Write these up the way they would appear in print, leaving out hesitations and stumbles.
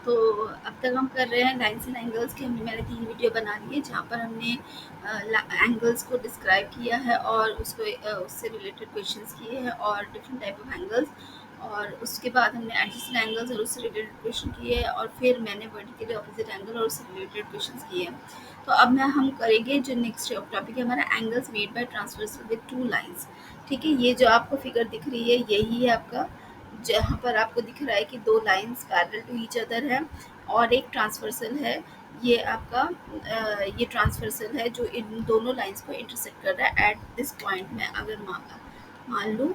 तो अब तक हम कर रहे हैं लाइन्स एंड एंगल्स की। मैंने 3 वीडियो बना ली है जहाँ पर हमने एंगल्स को डिस्क्राइब किया है और उससे रिलेटेड क्वेश्चंस किए हैं और डिफरेंट टाइप ऑफ एंगल्स, और उसके बाद हमने एडजेसेंट एंगल्स और उससे रिलेटेड क्वेश्चन किए हैं, और फिर मैंने वर्टिकली ऑपोजिट एंगल और उससे रिलेटेड क्वेश्चंस किए हैं। तो अब हम करेंगे जो नेक्स्ट टॉपिक है हमारा, angles made by transversal with 2 lines. ठीक है, ये जो आपको फिगर दिख रही है यही है आपका, जहाँ पर आपको दिख रहा है कि 2 lines parallel to each other है और एक ट्रांसवर्सल है। ये आपका ये ट्रांसवर्सल है जो इन दोनों लाइन्स को इंटरसेक्ट कर रहा है एट दिस पॉइंट में। अगर मान लूँ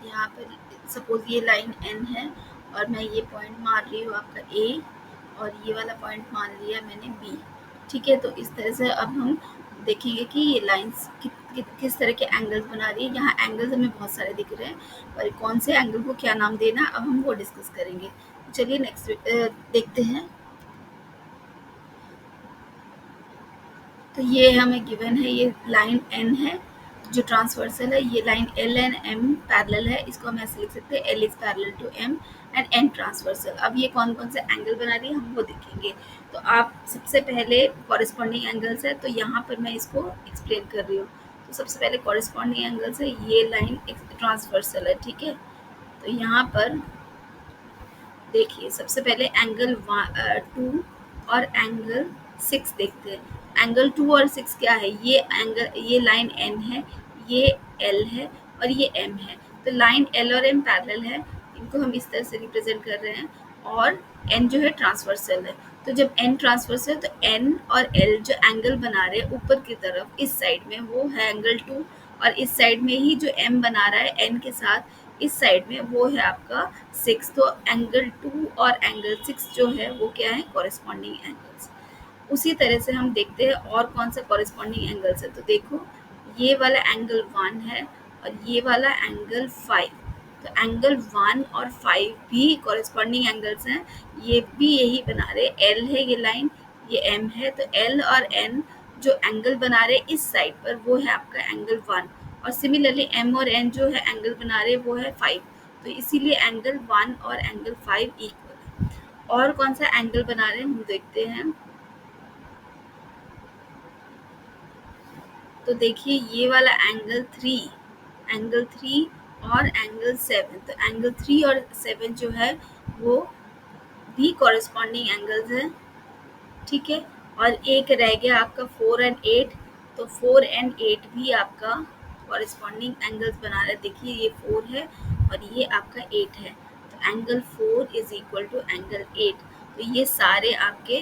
यहाँ पर सपोज ये लाइन एन है और मैं ये पॉइंट मान रही हूँ आपका ए, और ये वाला पॉइंट मान लिया मैंने बी। ठीक है, तो इस तरह से अब हम देखेंगे कि ये लाइंस किस तरह के एंगल्स बना रही है। यहाँ एंगल्स हमें बहुत सारे दिख रहे हैं और कौन से एंगल को क्या नाम देना अब हम वो डिस्कस करेंगे। चलिए नेक्स्ट देखते हैं। तो ये हमें गिवन है, ये लाइन एन है जो ट्रांसवर्सल है, ये line L and M parallel है, इसको हम ऐसे लिख सकते हैं L is parallel to M and N transversal. अब ये कौन कौन से एंगल बना रही है हम वो देखेंगे। तो आप सबसे पहले कॉरेस्पॉन्डिंग एंगल्स है, तो यहाँ पर मैं इसको एक्सप्लेन कर रही हूँ। तो सबसे पहले कॉरेस्पॉन्डिंग एंगल्स है, ये लाइन ट्रांसवर्सल है। ठीक है, तो यहाँ पर देखिए सबसे पहले एंगल 2 और एंगल 6 देखते हैं। एंगल 2 और 6 क्या है, ये लाइन एन है, ये एल है और ये एम है। तो लाइन एल और एम पैरेलल है, इनको हम इस तरह से रिप्रेजेंट कर रहे हैं, और एन जो है ट्रांसवर्सल है। तो जब एन ट्रांसवर्सल है तो एन और एल जो एंगल बना रहे हैं ऊपर की तरफ इस साइड में वो है एंगल 2, और इस साइड में ही जो एम बना रहा है एन के साथ इस साइड में वो है आपका 6। तो एंगल 2 और एंगल 6 जो है वो क्या है, कॉरेस्पॉन्डिंग एंगल्स। उसी तरह से हम देखते हैं और कौन सा कॉरेस्पॉन्डिंग एंगल्स है। तो देखो ये वाला एंगल 1 है और ये वाला एंगल 5। तो एंगल 1 और 5 भी कॉरेस्पॉन्डिंग एंगल्स हैं, ये भी यही बना रहे। एल है ये लाइन, ये एम है, तो एल और एन जो एंगल बना रहे इस साइड पर वो है आपका एंगल 1, और सिमिलरली एम और एन जो है एंगल बना रहे वो है 5। तो इसीलिए एंगल 1 और एंगल 5 इक्वल है। और कौन सा एंगल बना रहे हैं हम देखते हैं। तो देखिए ये वाला एंगल 3 और एंगल 7। तो एंगल 3 और 7 जो है वो भी कॉरेस्पॉन्डिंग एंगल्स है। ठीक है, और एक रह गया आपका 4 एंड 8। तो 4 एंड 8 भी आपका कॉरेस्पॉन्डिंग एंगल्स बना रहे हैं। देखिए ये 4 है और ये आपका 8 है, तो angle 4 is equal to angle 8। तो ये सारे आपके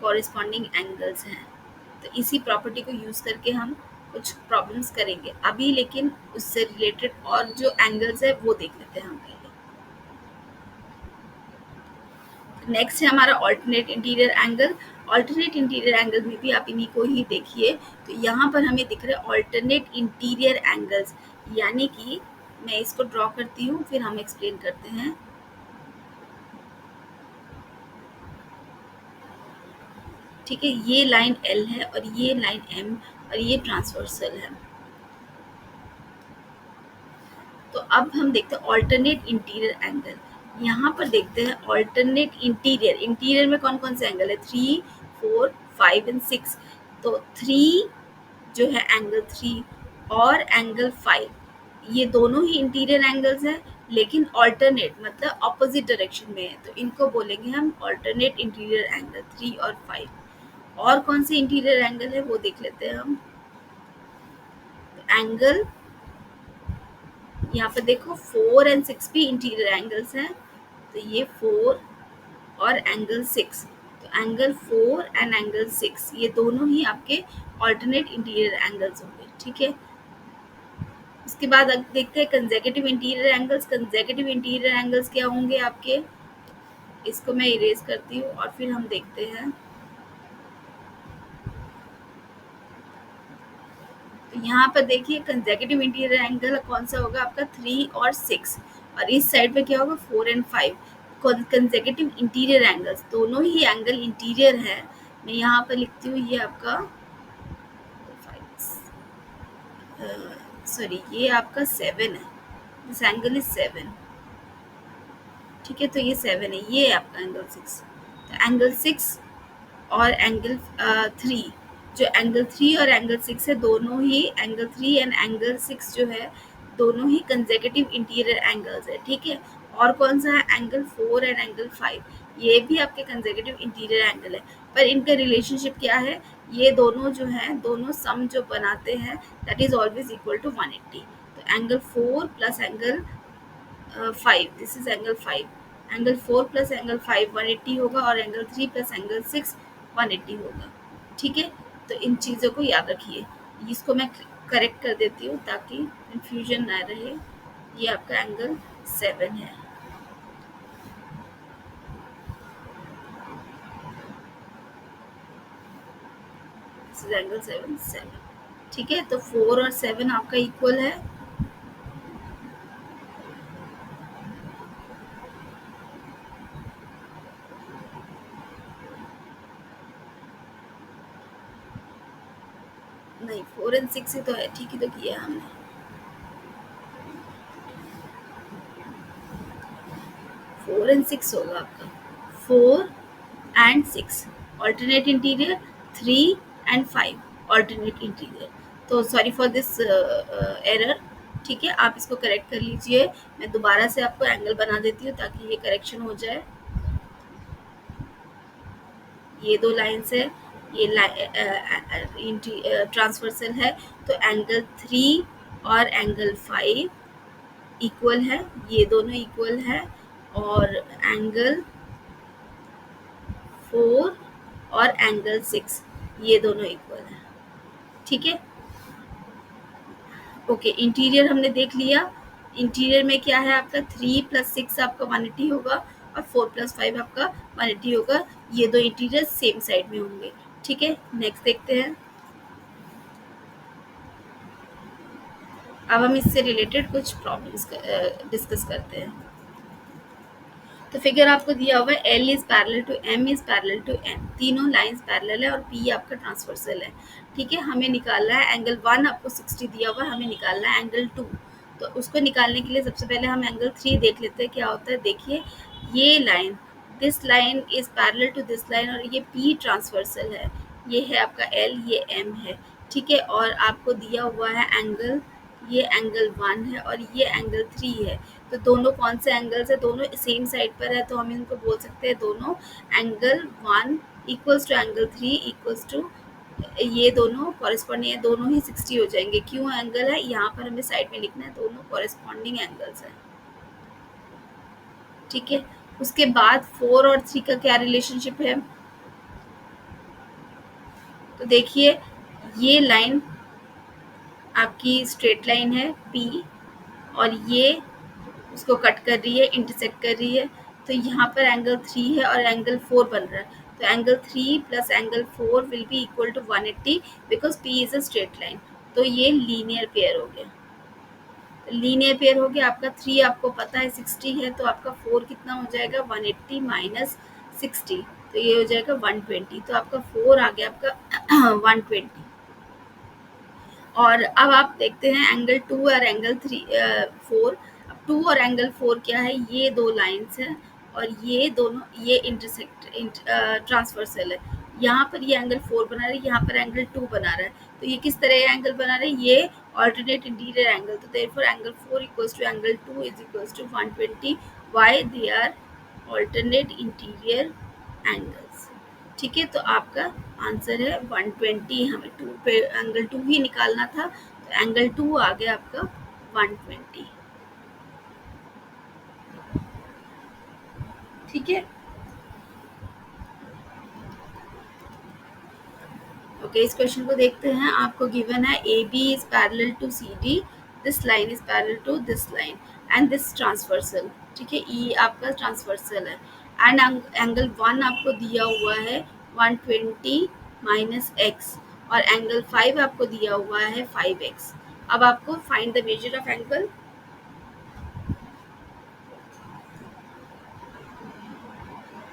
कॉरेस्पॉन्डिंग एंगल्स हैं। तो इसी प्रॉपर्टी को यूज़ करके हम कुछ प्रॉब्लम्स करेंगे अभी, लेकिन उससे रिलेटेड और जो एंगल्स है वो देख लेते हैं हम पहले। नेक्स्ट है हमारा alternate interior angle. Alternate interior angle में भी आप इन्हीं को ही देखिए। तो यहाँ पर हमें दिख रहे हैं ऑल्टरनेट इंटीरियर एंगल्स, यानी कि मैं इसको ड्रॉ करती हूँ फिर हम एक्सप्लेन करते हैं। ठीक है, ये लाइन एल है और ये लाइन एम और ये ट्रांसवर्सल है। तो अब हम देखते हैं ऑल्टरनेट इंटीरियर एंगल। यहाँ पर देखते हैं ऑल्टरनेट इंटीरियर। इंटीरियर में कौन कौन से एंगल है, 3, 4, 5 एंड 6। तो 3 जो है एंगल 3 और एंगल 5, ये दोनों ही इंटीरियर एंगल्स हैं, लेकिन ऑल्टरनेट मतलब ऑपोजिट डायरेक्शन में है, तो इनको बोलेंगे हम ऑल्टरनेट इंटीरियर एंगल 3 और 5। और कौन से इंटीरियर एंगल है वो देख लेते हैं हम। एंगल यहाँ पर देखो 4 एंड 6 भी इंटीरियर एंगल्स हैं, तो ये 4 और एंगल 6। तो एंगल 4 एंड एंगल 6 ये दोनों ही आपके ऑल्टरनेट इंटीरियर एंगल्स होंगे। ठीक है, उसके बाद अब देखते हैं consecutive interior angles. Consecutive interior angles क्या होंगे आपके, इसको मैं इरेज करती हूँ और फिर हम देखते हैं। तो यहाँ पर देखिए कंसेक्यूटिव इंटीरियर एंगल कौन सा होगा आपका, 3 और 6, और इस साइड पे क्या होगा 4 एंड 5। कंसेक्यूटिव इंटीरियर एंगल्स, दोनों ही एंगल इंटीरियर है। मैं यहाँ पर लिखती हूँ ये आपका सॉरी ये आपका 7 है, दिस एंगल इज 7, ठीक है। तो ये 7 है, ये है आपका एंगल 6। तो एंगल 6 और एंगल 3, जो एंगल 3 और एंगल 6 है, दोनों ही एंगल 3 एंड एंगल 6 जो है दोनों ही कंसेक्यूटिव इंटीरियर एंगल्स है, ठीक है। और कौन सा है, एंगल 4 एंड एंगल 5, ये भी आपके कंसेक्यूटिव इंटीरियर एंगल है। पर इनका रिलेशनशिप क्या है, ये दोनों जो है दोनों सम जो बनाते हैं that is always equal to 180। तो angle 4 plus angle 5, this is angle 5, angle 4 plus angle 5 180 होगा, और एंगल 3 प्लस एंगल 6 180 होगा, ठीक है। तो इन चीज़ों को याद रखिए। इसको मैं करेक्ट कर देती हूँ ताकि कंफ्यूजन ना रहे। ये आपका एंगल 7 है। दिस इज एंगल 7, ठीक है। तो 4 और 7 आपका इक्वल है। नहीं, 4 एंड 6 ही तो है, ठीक ही तो किया हमने। 4 एंड 6 होगा आपका, 4 and 6 alternate interior, 3 and 5 alternate interior। तो सॉरी फॉर दिस एरर, ठीक है। आप इसको करेक्ट कर लीजिए। मैं दोबारा से आपको एंगल बना देती हूँ ताकि ये करेक्शन हो जाए। ये दो लाइन्स है, ये ट्रांसवर्सल है, तो एंगल 3 और एंगल 5 इक्वल है, ये दोनों इक्वल है। और एंगल 4 और एंगल 6 ये दोनों इक्वल है, ठीक है। ओके, इंटीरियर हमने देख लिया। इंटीरियर में क्या है आपका, 3 प्लस 6 आपका 180 होगा, और 4 प्लस 5 आपका 180 होगा। ये दो इंटीरियर सेम साइड में होंगे, ठीक है। नेक्स्ट देखते हैं। अब हम इससे रिलेटेड कुछ प्रॉब्लम्स डिस्कस करते हैं। तो फिगर आपको दिया हुआ है, L is parallel to M is parallel to N, तीनों लाइंस पैरेलल है और पी आपका ट्रांसवर्सल है, ठीक है। हमें निकालना है एंगल 1, आपको 60 दिया हुआ है, हमें निकालना है एंगल 2। तो उसको निकालने के लिए सबसे पहले हम एंगल 3 देख लेते हैं क्या होता है। देखिए ये line, this line is parallel to this line, और ये पी ट्रांसवर्सल है, ये है आपका एल, ये एम है, ठीक है। और आपको दिया हुआ है एंगल, ये एंगल 1 है और ये एंगल 3 है। तो दोनों कौन से एंगल्स है, दोनों सेम साइड पर है, तो हम इनको बोल सकते हैं दोनों angle 1 equals to angle 3 equals to, ये दोनों कॉरेस्पॉन्डिंग है, दोनों ही 60 हो जाएंगे। क्यों एंगल है, यहाँ पर हमें साइड में लिखना है, दोनों कॉरेस्पॉन्डिंग एंगल्स है, ठीक है। उसके बाद 4 और 3 का क्या रिलेशनशिप है, तो देखिए ये लाइन आपकी स्ट्रेट लाइन है पी, और ये उसको कट कर रही है, इंटरसेक्ट कर रही है। तो यहाँ पर एंगल 3 है और एंगल 4 बन रहा है, तो angle 3 plus angle 4 will be equal to 180 because P is a straight line. तो ये लीनियर पेयर हो गया, लीनियर पेयर हो गया आपका। 3 आपको पता है 60 है, तो आपका 4 कितना हो जाएगा, 180 माइनस 60, तो ये हो जाएगा 120। तो आपका 4 आ गया आपका 120। और अब आप देखते हैं एंगल 2 और एंगल 4। अब 2 और एंगल 4 क्या है, ये दो लाइंस हैं और ये दोनों, ये इंटरसेक्ट ट्रांसवर्सल है। यहाँ पर ये एंगल 4 बना रहा है, यहाँ पर एंगल 2 बना रहा है। तो ये किस तरह एंगल बना रहा है, ये ऑल्टरनेट इंटीरियर एंगल। तो therefore angle 4 equals to angle 2 is equals to 120, why they are alternate interior angles, ठीक है। तो आपका आंसर है 120। हमें 2 पे एंगल 2 ही निकालना था, तो एंगल 2 आ गया आपका 120, ठीक है। ओके, इस क्वेश्चन को देखते हैं। आपको गिवन है A B is parallel to C D, this line is parallel to this line and this transversal, ठीक है। ई आपका ट्रांसवर्सल है एंड एंगल 1 आपको दिया हुआ है 120 माइनस एक्स, और एंगल 5 आपको दिया हुआ है 5x। अब आपको find the measure of angle.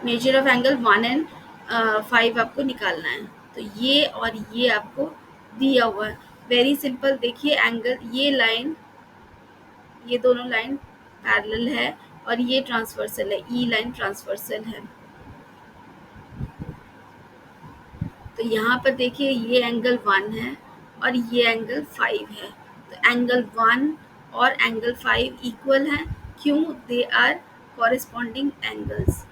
Measure of angle 1 and 5 आपको निकालना है। तो ये और ये आपको दिया हुआ है, वेरी सिंपल। देखिए एंगल, ये लाइन, ये दोनों लाइन पैरेलल है और ये ट्रांसवर्सल है, ई लाइन ट्रांसवर्सल है। तो यहाँ पर देखिए ये एंगल 1 है और ये एंगल 5 है। तो एंगल 1 और एंगल 5 इक्वल हैं, क्यों? They are corresponding angles.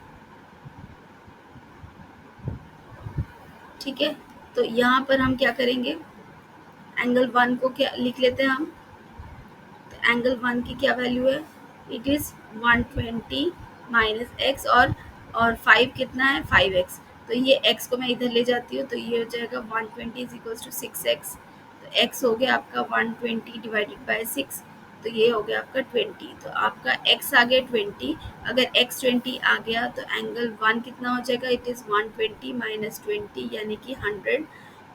ठीक है, तो यहाँ पर हम क्या करेंगे, एंगल 1 को क्या लिख लेते हैं हम। तो एंगल 1 की क्या वैल्यू है, इट इज़ 120 माइनस एक्स, और 5 कितना है, 5x। तो ये x को मैं इधर ले जाती हूँ, तो ये हो जाएगा 120 इज इक्वल्स टू 6x। तो x हो गया आपका 120 डिवाइडेड बाय 6, तो ये हो गया आपका 20। तो आपका x आ गया 20। अगर x 20 आ गया तो एंगल 1 कितना हो जाएगा, इट इज़ 120 माइनस 20 यानी कि 100।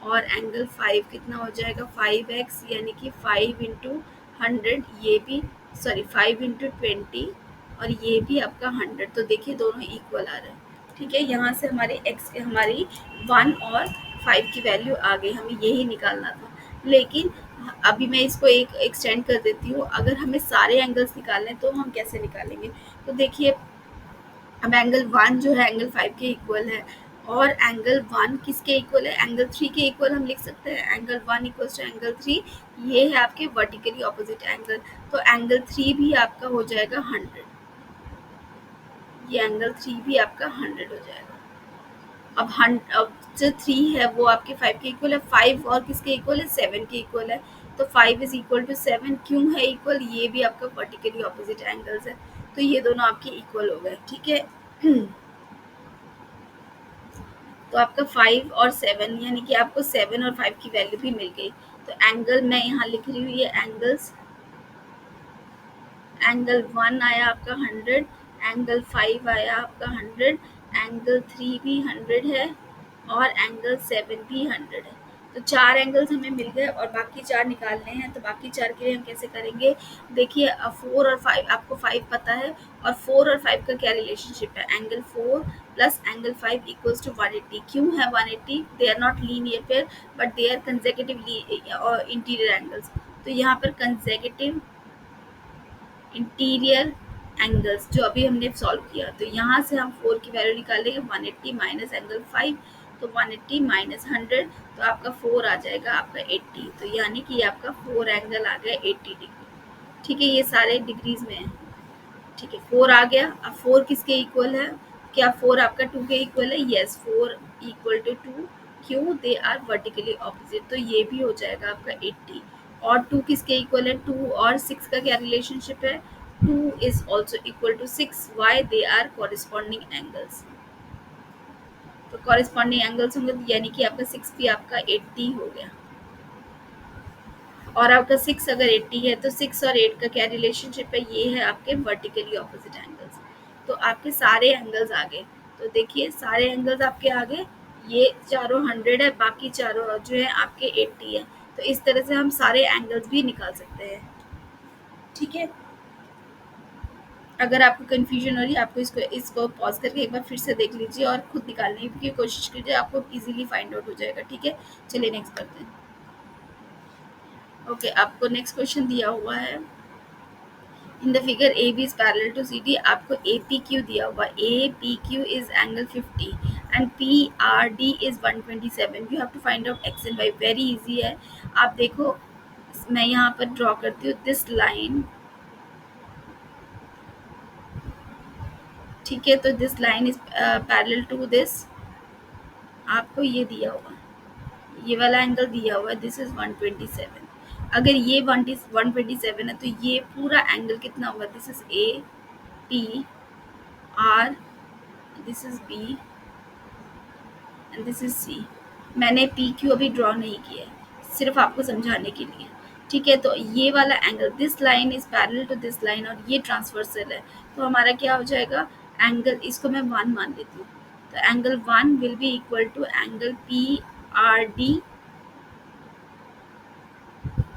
और एंगल 5 कितना हो जाएगा, 5x यानी कि 5 इंटू 100, ये भी, सॉरी 5 इंटू 20, और ये भी आपका 100। तो देखिए दोनों इक्वल आ रहे हैं। ठीक है, यहाँ से हमारे x, हमारी 1 और 5 की वैल्यू आ गई, हमें यही निकालना था। लेकिन अभी मैं इसको एक एक्सटेंड कर देती हूँ, अगर हमें सारे एंगल्स निकालने हैं तो हम कैसे निकालेंगे। तो देखिए अब एंगल 1 जो है एंगल 5 के इक्वल है, और एंगल 1 किसके इक्वल है, एंगल 3 के इक्वल हम लिख सकते हैं। एंगल 1 इक्वल्स टू एंगल 3, ये है आपके वर्टिकली ऑपोजिट एंगल। तो एंगल 3 भी आपका हो जाएगा 100, ये एंगल 3 भी आपका 100 हो जाएगा। अब जो 3 है वो आपके 5 के इक्वल है, 5 और किसके इक्वल है, 7 के इक्वल है। तो 5 इज इक्वल टू 7, क्यों है इक्वल, ये भी आपका वर्टिकली ऑपोजिट एंगल्स है। तो ये दोनों आपके इक्वल हो गए। ठीक है, तो आपका 5 और 7 यानी कि आपको 7 और 5 की वैल्यू भी मिल गई। तो एंगल मैं यहाँ लिख रही हूँ, ये एंगल्स, एंगल 1 आया आपका 100, एंगल 5 आया आपका 100, एंगल 3 भी 100 है, और एंगल 7 भी 100 है। तो 4 एंगल्स हमें मिल गए और बाकी 4 निकालने हैं। तो बाकी 4 के लिए हम कैसे करेंगे, देखिए 4 और 5, आपको 5 पता है, और 4 और 5 का क्या रिलेशनशिप है, angle 4 plus angle 5 equals to 180। क्यों है 180, they are not linear pair but they are consecutive interior angles. तो यहाँ पर कंसेक्यूटिव इंटीरियर एंगल्स जो अभी हमने सॉल्व किया, तो यहाँ से हम 4 की वैल्यू निकालेंगे, 180 माइनस एंगल 5, तो 180 माइनस 100, तो आपका 4 आ जाएगा आपका 80। तो यानी कि आपका 4 एंगल आ गया 80 डिग्री। ठीक है, ये सारे डिग्रीज में है। ठीक है, 4 आ गया। अब 4 किसके इक्वल है, क्या 4 आपका 2 के इक्वल है, यस 4 इक्वल टू 2, क्यों, दे आर वर्टिकली ऑपोजिट। तो ये भी हो जाएगा आपका 80। और 2 किसके इक्वल है, 2 और 6 का क्या रिलेशनशिप है, 2 is also equal to 6, why, they are corresponding angles. तो कॉरेस्पॉन्डिंग एंगल्स होंगे, यानी कि आपका 6 भी आपका 80 हो गया। और आपका 6 अगर 80 है तो 6 और 8 का क्या रिलेशनशिप है, ये है आपके वर्टिकली ऑपोजिट एंगल्स। तो आपके सारे एंगल्स आ गए। तो देखिए सारे एंगल्स आपके आ गए, ये चारों 100 है, बाकी चारों जो है आपके 80 है। तो इस तरह से हम सारे एंगल्स भी निकाल सकते हैं। ठीक है, अगर आपको कन्फ्यूजन हो रही है, आपको इसको पॉज करके एक बार फिर से देख लीजिए और खुद निकालने की कोशिश कीजिए, आपको इजीली फाइंड आउट हो जाएगा। ठीक है, चलिए नेक्स्ट करते हैं। ओके, आपको नेक्स्ट क्वेश्चन दिया हुआ है, in the figure A B is parallel to C D. आपको ए पी क्यू दिया हुआ, A P Q is angle 50 and P R D is 127। You have to find out X and Y, very easy है। आप देखो मैं यहाँ पर draw करती हूँ दिस लाइन। ठीक है, तो this line is parallel to this, आपको ये दिया हुआ, ये वाला एंगल दिया हुआ है, दिस इज 127। अगर ये 127 है तो ये पूरा एंगल कितना होगा, this is A P R, this is B and this is C. मैंने पी क्यू अभी ड्रॉ नहीं किया है, सिर्फ आपको समझाने के लिए। ठीक है, तो ये वाला angle, this line is parallel to this line, और ये ट्रांसवर्सल है। तो हमारा क्या हो जाएगा, एंगल, इसको मैं 1 मान लेती हूँ। तो angle 1 will be equal to angle P R D,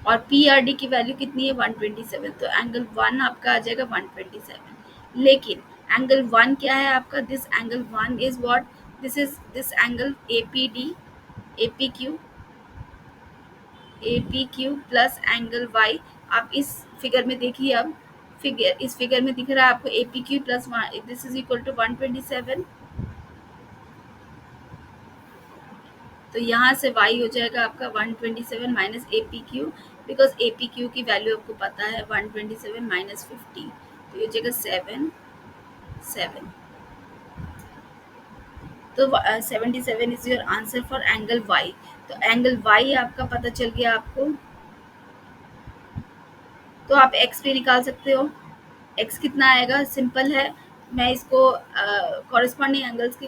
और पी आर डी की वैल्यू कितनी है, 127। तो एंगल 1 आपका आ जाएगा 127। लेकिन एंगल वन क्या है आपका, this angle one is what, this angle APD, APQ, APQ plus angle Y. आप इस फिगर में देखिए, अब फिगर, इस फिगर में दिख रहा है आपको APQ plus this is equal to 127। तो यहाँ से y हो जाएगा आपका 127 माइनस APQ, बिकॉज APQ की वैल्यू आपको पता है 127 माइनस 50, तो ये हो जाएगा 7। तो 77 is your answer for angle y। तो एंगल y आपका पता चल गया आपको, तो आप x भी निकाल सकते हो। x कितना आएगा, सिंपल है, मैं इसको कॉरेस्पॉन्डिंग एंगल्स के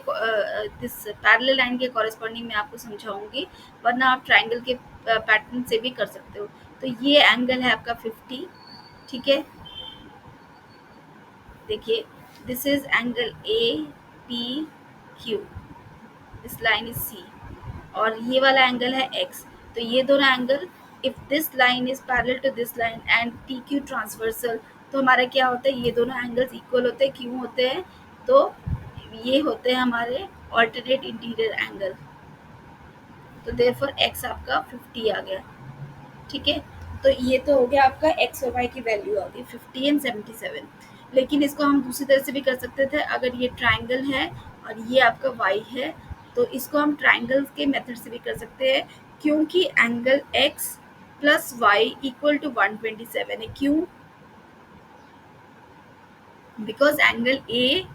दिस पैरेलल लाइन के कॉरेस्पॉन्डिंग में आपको समझाऊंगी, वरना आप ट्राइंगल के पैटर्न से भी कर सकते हो। तो ये एंगल है आपका 50, ठीक है। देखिए, this is angle APQ, this line is C, और ये वाला एंगल है x। तो ये दोनों angle, if this line is parallel to this line and PQ transversal, तो हमारा क्या होता है, ये दोनों एंगल्स इक्वल होते हैं। क्यों होते हैं, तो ये होते हैं हमारे ऑल्टरनेट इंटीरियर एंगल। तो देयरफॉर x आपका 50 आ गया, ठीक है। तो ये तो हो गया आपका x और y की वैल्यू आ गई 50 एंड 77। लेकिन इसको हम दूसरी तरह से भी कर सकते थे, अगर ये ट्राइंगल है और ये आपका y है, तो इसको हम ट्राइंगल के मेथड से भी कर सकते हैं, क्योंकि angle x plus Y equal to 127 है। क्यों, बिकॉज एंगल ए,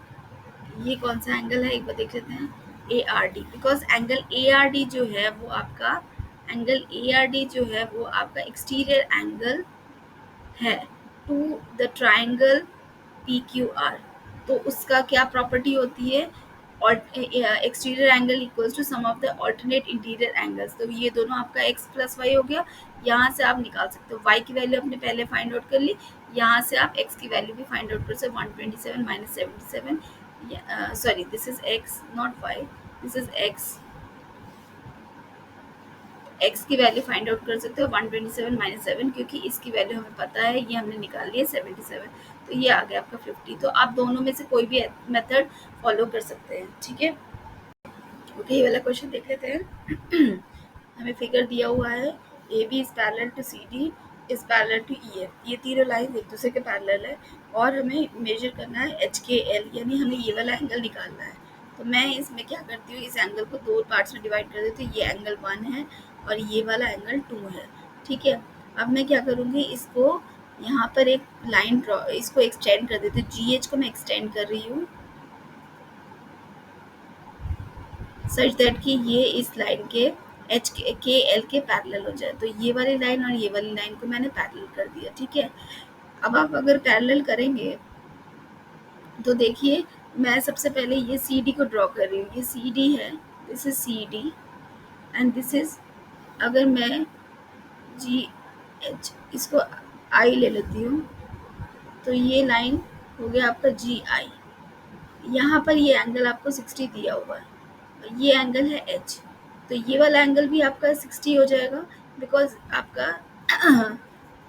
ये कौन सा एंगल है एक बार देख लेते हैं, ARD, बिकॉज एंगल ARD जो है वो आपका, एंगल ARD जो है वो आपका एक्सटीरियर एंगल है टू द ट्राइंगल PQR। तो उसका क्या प्रॉपर्टी होती है, और exterior angle equals to sum of the alternate interior angles. तो ये दोनों आपका x प्लस वाई हो गया, यहाँ से आप निकाल सकते हो। y की वैल्यू आपने पहले फाइंड आउट कर ली, यहाँ से आप x की वैल्यू भी फाइंड आउट कर सकते हो, 127 minus 77, sorry this is x not y, this is x की वैल्यू फाइंड आउट कर सकते हो 127 माइनस 7, क्योंकि इसकी वैल्यू हमें पता है, ये हमने निकाल ली है 77। तो ये आ गया आपका 50। तो आप दोनों में से कोई भी मेथड फॉलो कर सकते हैं, ठीक है। ओके, ये वाला क्वेश्चन देख लेते हैं। हमें फिगर दिया हुआ है, AB is parallel to CD is parallel to EF। ये तीनों लाइन एक दूसरे के पैरेलल है, और हमें मेजर करना है HKL, यानी हमें ये वाला एंगल निकालना है। तो मैं इसमें क्या करती हूँ, इस एंगल को दो पार्ट्स में डिवाइड कर देती हूँ। ये एंगल 1 है और ये वाला एंगल 2 है, ठीक है। अब मैं क्या करूँगी, इसको यहाँ पर एक लाइन ड्रॉ, इसको एक्सटेंड कर देती हूँ। GH को मैं एक्सटेंड कर रही हूँ सच दैट कि ये इस लाइन के HKL के पैरेलल हो जाए। तो ये वाली लाइन और ये वाली लाइन को मैंने पैरेलल कर दिया, ठीक है। अब आप अगर पैरेलल करेंगे तो देखिए, मैं सबसे पहले ये CD को ड्रॉ कर रही हूँ। ये CD है, this is CD and this is, अगर मैं GH, इसको I ले लेती हूँ, तो ये लाइन हो गया आपका GI। यहाँ पर ये एंगल आपको 60 दिया हुआ है, ये एंगल है H। तो ये वाला एंगल भी आपका 60 हो जाएगा, बिकॉज आपका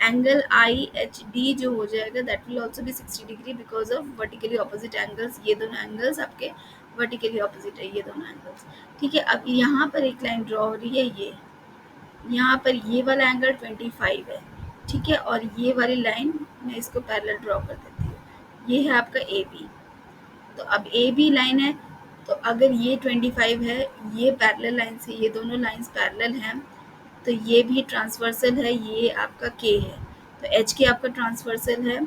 एंगल IHD जो हो जाएगा that will also be 60 degree because of vertically opposite angles. ये दोनों एंगल्स आपके वर्टिकली ऑपोजिट है, ये दोनों एंगल्स, ठीक है। अब यहाँ पर एक लाइन ड्रॉ हो रही है, ये यहाँ पर ये वाला एंगल 25 है, ठीक है। और ये वाली लाइन मैं इसको पैरेलल ड्रॉ कर देती हूँ, ये है आपका AB। तो अब AB लाइन है, तो अगर ये 25 है, ये पैरेलल लाइन से, ये दोनों लाइंस पैरेलल हैं, तो ये भी ट्रांसवर्सल है, ये आपका K है। तो HK आपका ट्रांसवर्सल है,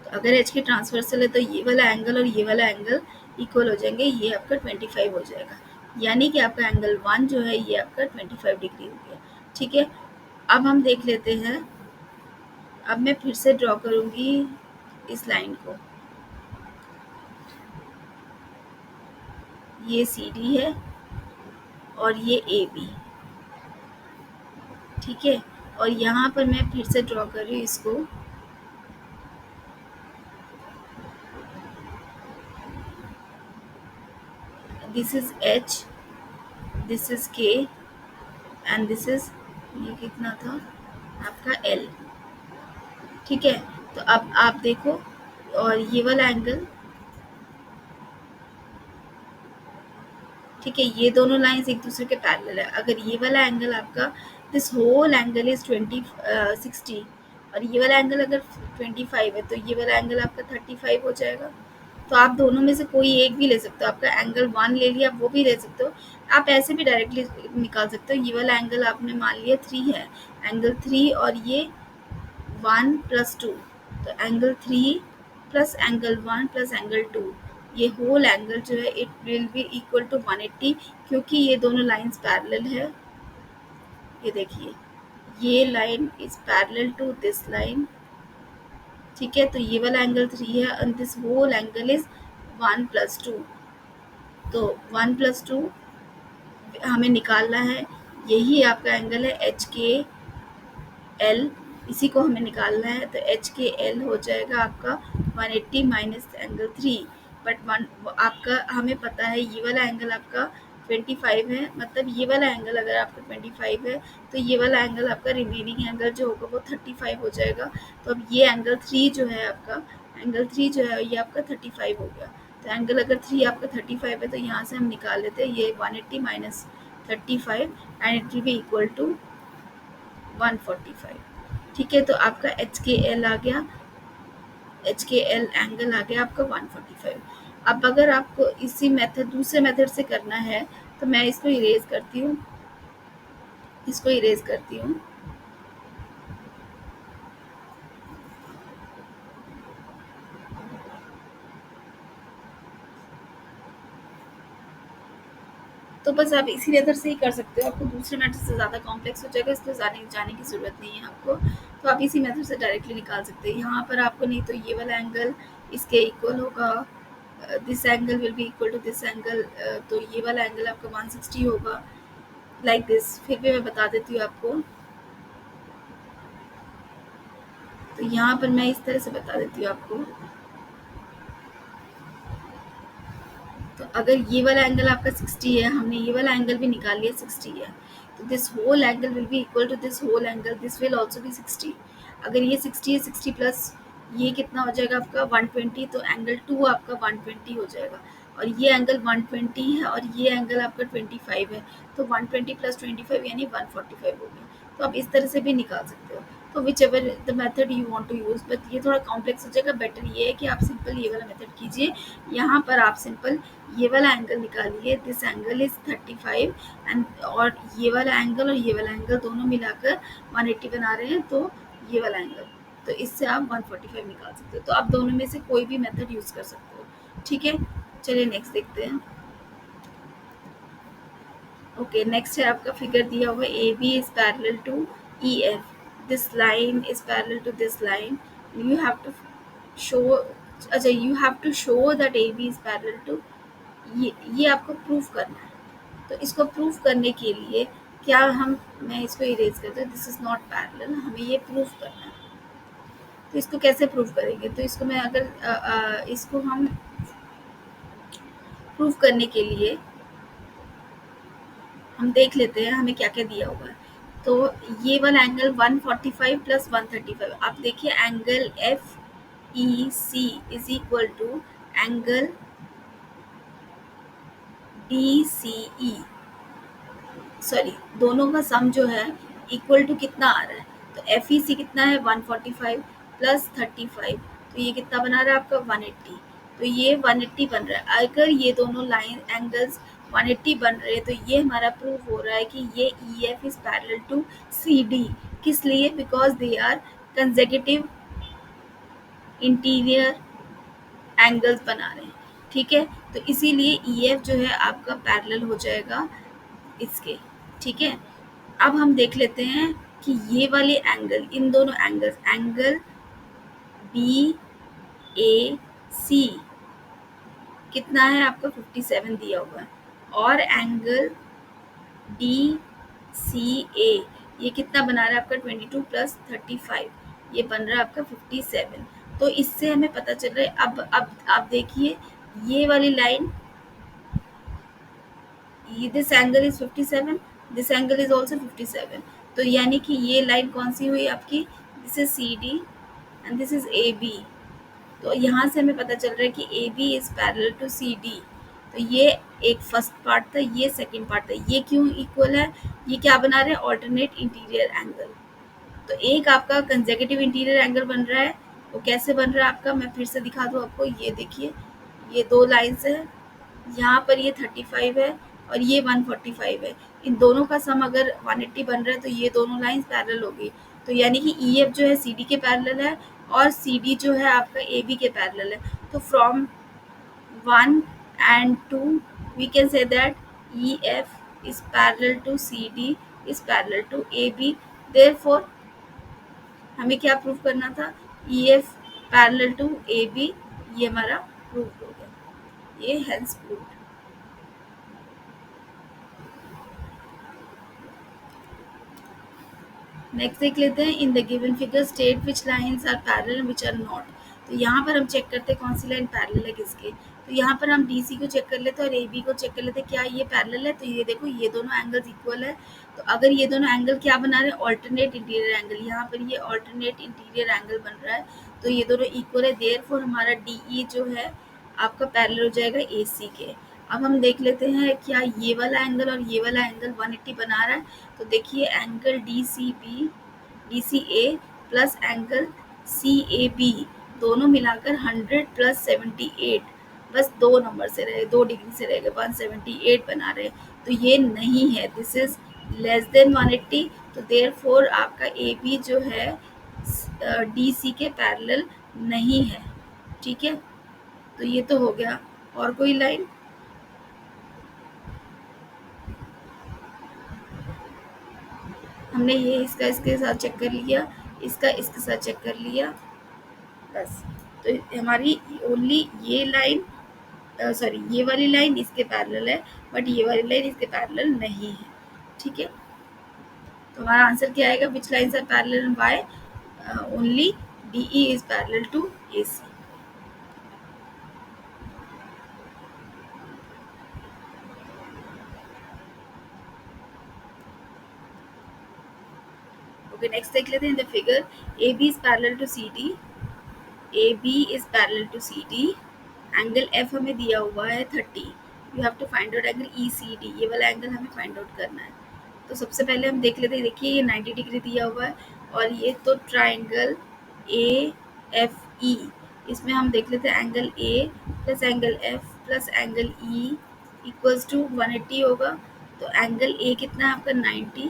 तो अगर HK ट्रांसवर्सल है तो ये वाला एंगल और ये वाला एंगल इक्वल हो जाएंगे, ये आपका 25 हो जाएगा। यानी कि आपका एंगल 1 जो है ये आपका 25 डिग्री हो गया, ठीक है। अब हम देख लेते हैं, अब मैं फिर से ड्रॉ करूँगी इस लाइन को। ये CD है और ये AB, ठीक है। और यहाँ पर मैं फिर से ड्रॉ कर रही हूँ इसको, this is H, this is K and this is, ये कितना था आपका L, ठीक है। तो अब आप देखो, और ये वाला एंगल, ठीक है, ये दोनों लाइंस एक दूसरे के पैरेलल है। अगर ये वाला एंगल आपका, दिस होल एंगल इज 60, और ये वाला एंगल अगर 25 है, तो ये वाला एंगल आपका 35 हो जाएगा। तो आप दोनों में से कोई एक भी ले सकते हो। आपका एंगल 1 ले लिया, वो भी ले सकते हो। आप ऐसे भी डायरेक्टली निकाल सकते हो। ये वाला एंगल आपने मान लिया 3 है, एंगल 3, और ये 1 प्लस 2, तो angle 3 plus angle 1 plus angle 2, ये होल एंगल जो है it will be equal to 180, क्योंकि ये दोनों लाइंस पैरेलल है। ये देखिए, ये line is parallel to this line, ठीक है। तो ये वाला एंगल 3 है, and this whole angle is 1 plus 2। तो 1 प्लस 2 हमें निकालना है, यही आपका एंगल है एच के एल, इसी को हमें निकालना है। तो एच के एल हो जाएगा आपका 180 माइनस एंगल 3, बट वन आपका हमें पता है ये वाला एंगल आपका 25 है, मतलब ये वाला एंगल अगर आपका 25 है, तो ये वाला एंगल आपका रिमेनिंग एंगल जो होगा वो 35 हो जाएगा। तो अब ये एंगल 3 जो है आपका, एंगल 3 जो है ये आपका 35 हो गया। तो एंगल अगर 3 आपका 35 है, तो यहाँ से हम निकाल लेते हैं ये 180 minus 35, and it will be equal to 145, ठीक है। तो आपका एच के एल आ गया, एच के एल एंगल आ गया आपका 145। अब अगर आपको इसी मेथड, दूसरे मेथड से करना है, तो मैं इसको इरेज करती हूँ, इसको इरेज करती हूँ। तो बस आप इसी मेथड से ही कर सकते हो। आपको दूसरे मेथड से ज़्यादा कॉम्प्लेक्स हो जाएगा, इसलिए जाने जाने की ज़रूरत नहीं है आपको। तो आप इसी मेथड से डायरेक्टली निकाल सकते हैं। यहाँ पर आपको नहीं तो ये वाला एंगल इसके इक्वल होगा, this angle will be equal to this angle, तो ये वाला एंगल आपका 160 होगा, लाइक दिस। फिर भी मैं बता देती हूँ आपको। तो यहाँ पर मैं इस तरह से बता देती हूँ आपको। तो अगर ये वाला एंगल आपका 60 है, हमने ये वाला एंगल भी निकाल लिया 60 है, तो this whole angle will be equal to this whole angle, this will also be 60। अगर ये 60 है, 60 प्लस ये कितना हो जाएगा आपका 120, तो एंगल 2 आपका 120 हो जाएगा। और ये एंगल 120 है, और ये एंगल आपका 25 है, तो 120 प्लस 25 यानी 145 हो गया। तो आप इस तरह से भी निकाल सकते हो। तो whichever the method you want to use, but ये थोड़ा कॉम्प्लेक्स हो जाएगा। बेटर ये है कि आप सिंपल ये वाला मेथड कीजिए। यहाँ पर आप सिंपल ये वाला एंगल निकालिए, दिस एंगल इज 35, एंड और ये वाला एंगल और ये वाला एंगल दोनों मिलाकर 180 बना रहे हैं, तो ये वाला एंगल, तो इससे आप 145 निकाल सकते हो। तो आप दोनों में से कोई भी मेथड यूज़ कर सकते हो, ठीक है। चलिए नेक्स्ट देखते हैं। ओके, नेक्स्ट है आपका फिगर दिया हुआ, A B is parallel to E F, this line is parallel to this line, you have to show, अच्छा, you have to show that A B is parallel to, ये आपको proof करना है। तो इसको प्रूफ करने के लिए क्या हम, मैं इसको इरेज करती हूँ, दिस इज नॉट पैरेलल, हमें ये प्रूफ करना है। तो इसको कैसे प्रूफ करेंगे, तो इसको मैं अगर इसको हम प्रूफ करने के लिए हम देख लेते हैं हमें क्या क्या दिया हुआ है। तो ये वाला एंगल 145 प्लस 135, आप देखिए angle F E C is equal to angle D C E, sorry, दोनों का सम जो है इक्वल टू कितना आ रहा है, तो एफ ई सी कितना है 145 प्लस 35, तो ये कितना बना रहा है आपका 180। तो ये 180 बन रहा है। अगर ये दोनों लाइन एंगल्स 180 बन रहे हैं, तो ये हमारा प्रूफ हो रहा है कि ये E F is parallel to C D. किस लिए? Because they are consecutive interior angles बना रहे हैं, ठीक है। तो इसीलिए ई एफ जो है आपका पैरेलल हो जाएगा इसके, ठीक है। अब हम देख लेते हैं कि ये वाले एंगल, इन दोनों एंगल्स, एंगल बी ए सी कितना है आपका 57 दिया हुआ है, और एंगल डी सी ए ये कितना बना रहा है आपका 22 प्लस 35, ये बन रहा है आपका 57। तो इससे हमें पता चल रहा है, अब आप देखिए ये वाली line, this angle is 57, this angle is also 57, तो यानी कि ये लाइन कौन सी हुई आपकी, this is C D, and this is A B. तो यहाँ से हमें पता चल रहा है कि A B is parallel to C D. तो ये एक फर्स्ट पार्ट था, ये सेकंड पार्ट था। ये क्यों इक्वल है? ये क्या बना रहे हैं? Alternate interior angle. तो एक आपका कंसेक्यूटिव इंटीरियर एंगल बन रहा है। वो कैसे बन रहा है आपका? मैं फिर से दिखा दूँ आपको। ये देखिए, ये दो लाइन्स है, यहाँ पर ये 35 है और ये 145 है। इन दोनों का सम अगर 180 बन रहा है तो ये दोनों लाइन्स पैरेलल होगी। तो यानी कि ई एफ जो है सी डी के पैरेलल है और सी डी जो है आपका ए बी के पैरेलल है। तो from 1 and 2 we can say that EF is parallel to CD is parallel to AB। therefore हमें क्या प्रूव करना था? EF parallel to AB। ये हमारा प्रूव हो गया, ये हेंस प्रूव्ड। नेक्स्ट देख लेते हैं। In the given figure state which lines are parallel which are not. तो यहाँ पर हम चेक करते हैं कौन सी लाइन पैरेलल है किसके। तो यहाँ पर हम DC को चेक कर लेते हैं और AB को चेक कर लेते हैं, क्या ये पैरेलल है? तो ये देखो, ये दोनों एंगल्स इक्वल है। तो अगर ये दोनों एंगल क्या बना रहे हैं? Alternate interior angle. यहाँ पर ये ऑल्टरनेट इंटीरियर एंगल बन रहा है, तो ये दोनों इक्वल है। देयरफॉर हमारा DE जो है आपका पैरेलल हो जाएगा AC के। अब हम देख लेते हैं क्या ये वाला एंगल और ये वाला एंगल 180 बना रहा है। तो देखिए, angle DCA plus angle CAB दोनों मिलाकर 100 प्लस 78, बस दो नंबर से रहे, 2 डिग्री से रह गए, 178 बना रहे। तो ये नहीं है, दिस इज लेस देन 180। तो देयरफॉर आपका AB जो है DC के पैरेलल नहीं है। ठीक है, तो ये तो हो गया। और कोई लाइन? हमने ये इसका इसके साथ चेक कर लिया, इसका इसके साथ चेक कर लिया, बस। तो हमारी ओनली ये लाइन, सॉरी ये वाली लाइन इसके पैरेलल है, बट ये वाली लाइन इसके पैरेलल नहीं है। ठीक है, तो हमारा आंसर क्या आएगा? Which lines are parallel and why? Only DE is parallel to AC। Okay, next देख लेते हैं। In the figure AB is parallel to CD, AB is parallel to CD, angle F हमें दिया हुआ है 30। You have to find out angle ECD, ये वाला angle हमें फाइंड आउट करना है। तो सबसे पहले हम देख लेते हैं। देखिए, ये 90 डिग्री दिया हुआ है और ये तो ट्राइंगल AFE, इसमें हम देख लेते हैं angle A plus angle F plus angle E equals to 180 होगा। तो एंगल A कितना है आपका? 90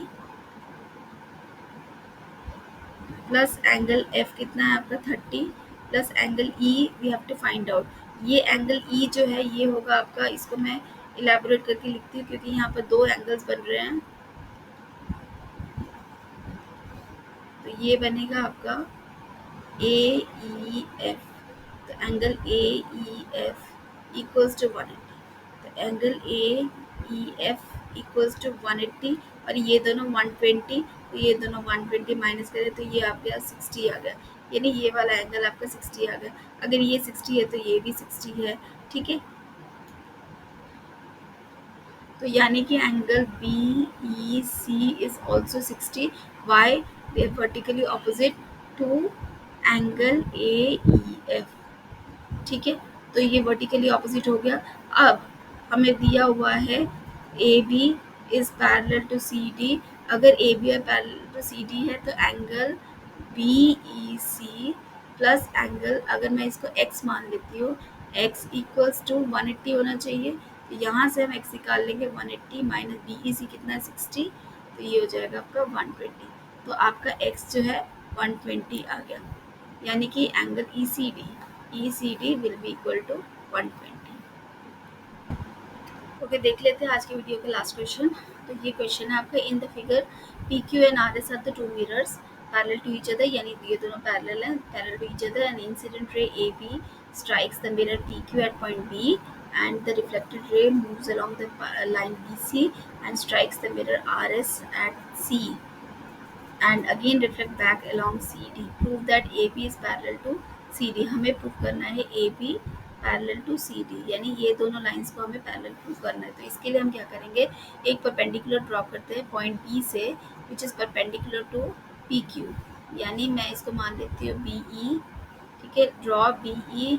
प्लस एंगल F कितना है आपका? 30 plus angle E we have to find out. ये एंगल E जो है ये होगा आपका, इसको मैं इलेबोरेट करके लिखती हूँ क्योंकि यहाँ पर दो एंगल्स बन रहे हैं। तो ये बनेगा आपका AEF। तो एंगल AEF इक्वल्स टू 180। तो एंगल AEF इक्वल्स टू 180 और ये दोनों 120। तो ये दोनों 120 माइनस करें तो ये आप गया 60 आ गया, यानी ये वाला एंगल आपका 60 आ गया। अगर ये 60 है तो ये भी 60 है। ठीक है, तो यानी कि angle BEC is also 60। Why? They are vertically opposite to angle AEF। ठीक है, तो ये वर्टिकली ऑपोजिट हो गया। अब हमें दिया हुआ है AB is parallel to CD। अगर AB है पैरेलल टू CD है तो एंगल BEC प्लस एंगल, अगर मैं इसको x मान लेती हूँ, x इक्वल्स टू 180 होना चाहिए। तो यहाँ से हम x निकाल लेंगे, 180 माइनस BEC कितना है? 60। तो ये हो जाएगा आपका 120। तो आपका x जो है 120 आ गया, यानी कि angle ECD will be equal to 120। Okay, देख लेते हैं आज के वीडियो का लास्ट क्वेश्चन। तो ये क्वेश्चन है आपका। In the figure PQ and RS are the two mirrors parallel to each other, यानी ये दोनों पैरेलल हैं, parallel to each other. And incident ray AB strikes the mirror PQ at point B and the reflected ray moves along the line BC and strikes the mirror RS at C and again reflect back along CD. Prove that AB is parallel to CD। हमें prove करना है AB parallel to CD, यानी ये दोनों lines को हमें parallel prove करना है। तो इसके लिए हम क्या करेंगे? एक परपेंडिकुलर ड्रॉ करते हैं पॉइंट B से, which is perpendicular to PQ। यानी मैं इसको मान लेती हूँ बी ई। ठीक है, draw B E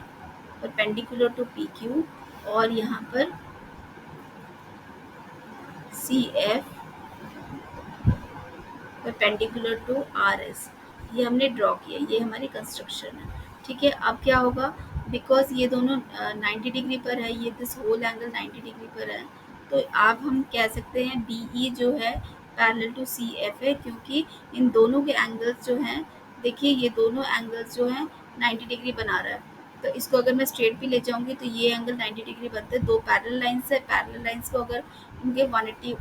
perpendicular to P Q, और यहाँ पर C F perpendicular to R S. ये हमने ड्रॉ किया, ये हमारी कंस्ट्रक्शन है। ठीक है, अब क्या होगा, बिकॉज ये दोनों 90 डिग्री पर है, ये दिस होल एंगल 90 डिग्री पर है, तो आप हम कह सकते हैं बी ई जो है पैरेलल टू सी एफ है, क्योंकि इन दोनों के एंगल्स जो हैं, देखिए ये दोनों एंगल्स जो हैं 90 डिग्री बना रहा है। तो इसको अगर मैं स्ट्रेट भी ले जाऊंगी तो ये एंगल 90 डिग्री बनते हैं। दो पैरेलल लाइंस है, पैरेलल लाइंस को अगर उनके 180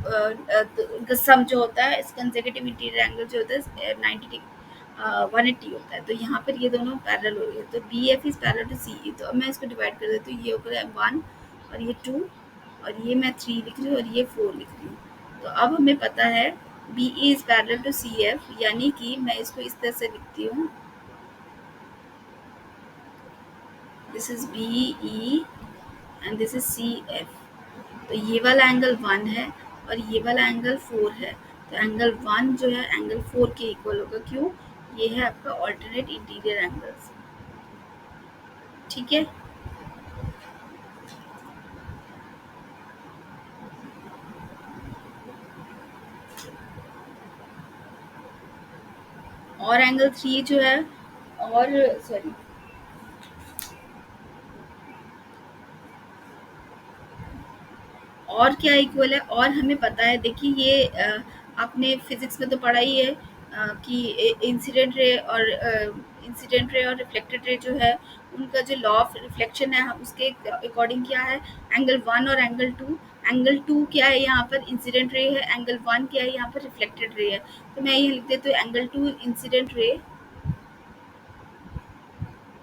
तो उनका सम जो होता है, इस कंसेक्यूटिव इंटीरियर एंगल जो होता है 90 डिग्री 180 होता है। तो यहाँ पर ये दोनों पैरेलल हो गए, तो B F is parallel to C E. तो अब मैं इसको डिवाइड कर देती हूँ, ये होगा 1 और ये 2 और ये मैं 3 लिख रही हूँ और ये 4 लिख रही हूँ। तो अब हमें पता है B E is parallel to C F, यानी कि मैं इसको इस तरह से लिखती हूँ, this is B E and this is C F. तो ये वाला एंगल 1 है और ये वाला एंगल 4 है। तो एंगल 1 जो है एंगल 4 के इक्वल होगा। क्यों? ये है आपका ऑल्टरनेट इंटीरियर एंगल्स। ठीक है, और एंगल 3 जो है, और सॉरी, और क्या इक्वल है, और हमें पता है, देखिए ये आपने फिजिक्स में तो पढ़ा ही है कि इंसिडेंट रे और रिफ्लेक्टेड रे जो है, उनका जो लॉ ऑफ रिफ्लेक्शन है, हम उसके अकॉर्डिंग क्या है, एंगल 1 और एंगल 2। एंगल 2 क्या है यहाँ पर, इंसिडेंट रे है, एंगल 1 क्या है यहाँ पर, रिफ्लेक्टेड रे है। तो मैं ये लिख देती हूँ angle 2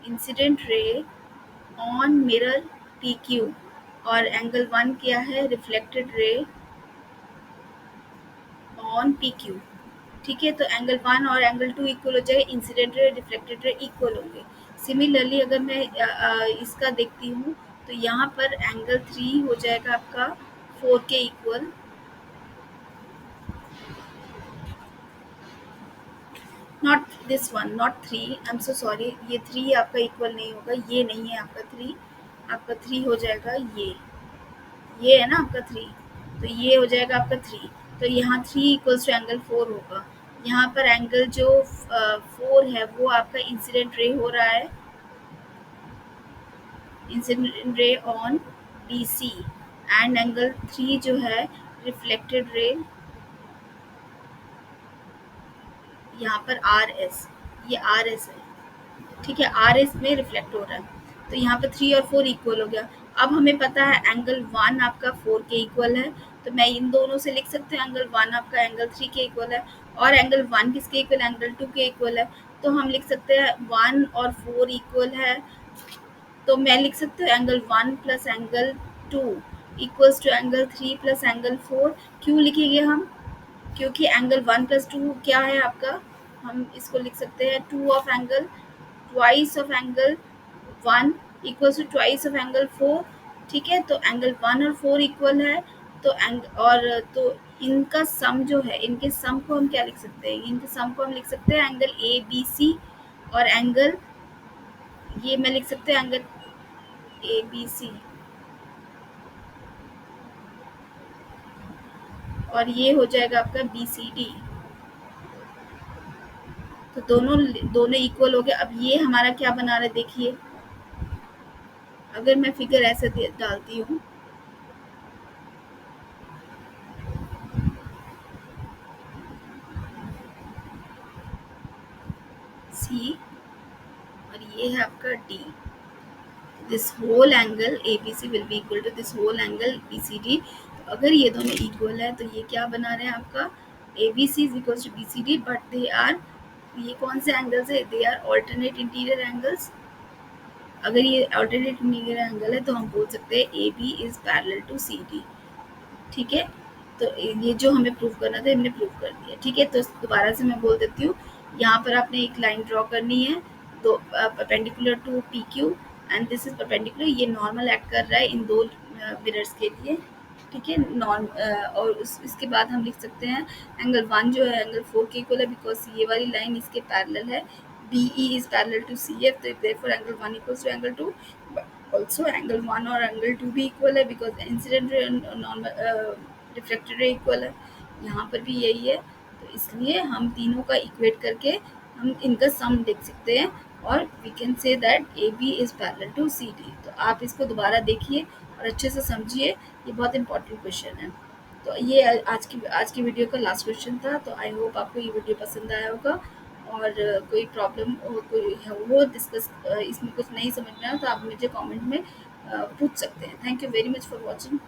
incident ray on mirror P Q, और एंगल 1 क्या है, रिफ्लेक्टेड रे ऑन पी क्यू। ठीक है, तो एंगल 1 और एंगल 2 इक्वल हो जाए, incident ray reflected ray equal होंगे। सिमिलरली अगर मैं इसका देखती हूँ, तो यहाँ पर एंगल 3 हो जाएगा आपका 4 के equal. Not this one, not 3, I am so sorry, ये 3 आपका इक्वल नहीं होगा, ये नहीं है आपका 3, आपका 3 हो जाएगा ये है ना आपका 3, तो ये हो जाएगा आपका 3। तो यहाँ 3 इक्वल्स टू एंगल 4 होगा। यहाँ पर एंगल जो 4 है वो आपका इंसिडेंट रे हो रहा है, incident ray on B C, and angle 3 जो है रिफ्लेक्टेड रे यहाँ पर आर एस, ये आर एस है। ठीक है, आर एस में रिफ्लेक्ट हो रहा है। तो यहाँ पर 3 और 4 इक्वल हो गया। अब हमें पता है एंगल 1 आपका 4 के इक्वल है, तो मैं इन दोनों से लिख सकती हूँ एंगल 1 आपका एंगल 3 के इक्वल है, और एंगल 1 किसके इक्वल, एंगल 2 के इक्वल है। तो हम लिख सकते हैं 1 और 4 इक्वल है, तो मैं लिख सकती हूँ angle 1 plus angle 2 equals to angle 3 plus angle 4। क्यों लिखेंगे हम? क्योंकि एंगल 1 प्लस 2 क्या है आपका, हम इसको लिख सकते हैं 2 of angle twice of angle 1 equals to twice of angle 4। ठीक है, तो एंगल 1 और 4 इक्वल है, तो तो इनका सम जो है, इनके सम को हम क्या लिख सकते हैं, इनके सम को हम लिख सकते हैं एंगल ए बी सी, और एंगल ये मैं लिख सकते हैं एंगल ए बी सी, और ये हो जाएगा आपका बी सी डी। तो दोनों दोनों इक्वल हो गए। अब ये हमारा क्या बना रहा है, देखिए अगर मैं फिगर ऐसे डालती हूँ, सी और ये है आपका D, this whole angle A B C will be equal to this whole angle B C D. तो अगर ये दोनों इक्वल है तो ये क्या बना रहे हैं आपका, A B C is equal to B C D, but they are, ये कौन से एंगल्स है, they are alternate interior angles. अगर ये ऑल्टरनेट इंटीरियर एंगल है तो हम बोल सकते हैं A B is parallel to C D. ठीक है, तो ये जो हमें प्रूव करना था हमने प्रूव कर दिया। ठीक है, तो दोबारा से मैं बोल देती हूँ, यहाँ पर आपने एक लाइन ड्रॉ करनी है, दो perpendicular to P Q, and this is perpendicular, ये नॉर्मल एक्ट कर रहा है इन दो मिरर्स के लिए। ठीक है। और इसके बाद हम लिख सकते हैं एंगल 1 जो है एंगल 4 के इक्वल है, बिकॉज ये वाली लाइन इसके पैरेलल है। B E is parallel to C F, तो therefore angle 1 equals to angle 2। Also angle 1 और एंगल 2 भी इक्वल है, because incident ray normal reflected ray equal है। यहाँ पर भी यही है, तो इसलिए हम तीनों का इक्वेट करके हम इनका सम लिख सकते हैं, और we can say that A B is parallel to C D. तो आप इसको दोबारा देखिए और अच्छे से समझिए, ये बहुत इंपॉर्टेंट क्वेश्चन है। तो ये आज की वीडियो का लास्ट क्वेश्चन था। तो आई होप आपको ये वीडियो पसंद आया होगा, और कोई प्रॉब्लम हो, कोई हो डिस्कस, इसमें कुछ नहीं समझ में आया तो आप मुझे कमेंट में पूछ सकते हैं। Thank you very much for watching.